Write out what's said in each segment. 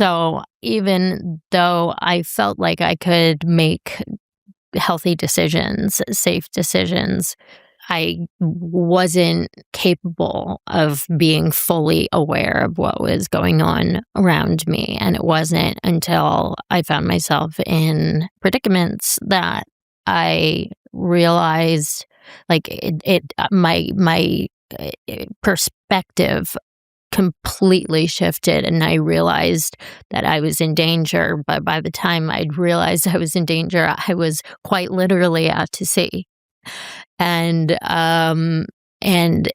So even though I felt like I could make healthy decisions, safe decisions, I wasn't capable of being fully aware of what was going on around me. And it wasn't until I found myself in predicaments that I realized, like, my perspective completely shifted, and I realized that I was in danger. But by the time I'd realized I was in danger, I was quite literally out to sea. And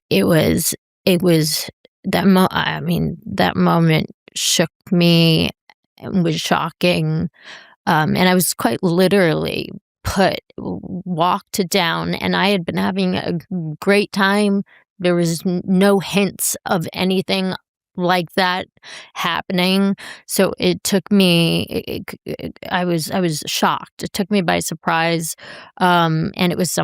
it was that moment shook me and was shocking. And I was quite literally walked down, and I had been having a great time. There was no hints of anything like that happening. So it took me, I was shocked. It took me by surprise. And it was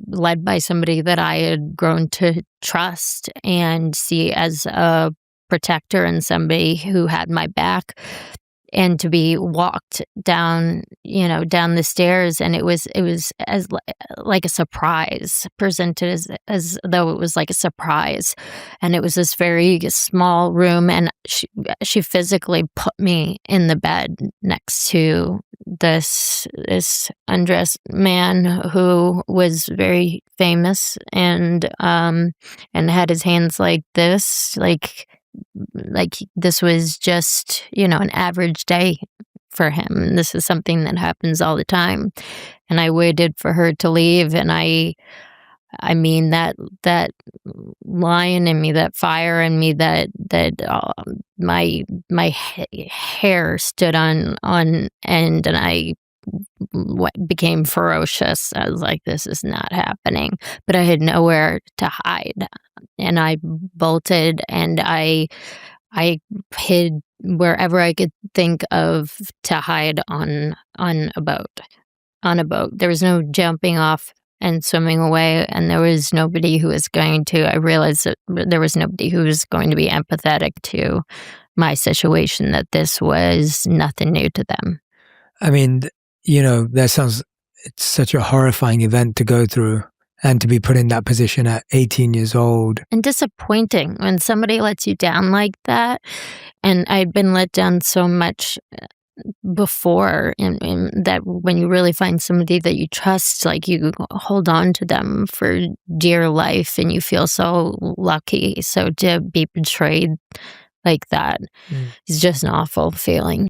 led by somebody that I had grown to trust and see as a protector, and somebody who had my back. And to be walked down the stairs, and it was as like a surprise, presented as though it was like a surprise. And it was this very small room, and she physically put me in the bed next to this undressed man who was very famous, and had his hands like this, like this was just, an average day for him. This is something that happens all the time. And I waited for her to leave, and I mean that lion in me, that fire in me, that my hair stood on end, and I became ferocious. I was like, this is not happening. But I had nowhere to hide, and I bolted, and I hid wherever I could think of to hide on a boat. There was no jumping off and swimming away, and there was nobody who was going to. I realized that there was nobody who was going to be empathetic to my situation, that this was nothing new to them. I mean, it's such a horrifying event to go through, and to be put in that position at 18 years old. And disappointing when somebody lets you down like that. And I'd been let down so much before, and that when you really find somebody that you trust, like, you hold on to them for dear life, and you feel so lucky. So to be betrayed like that is just an awful feeling.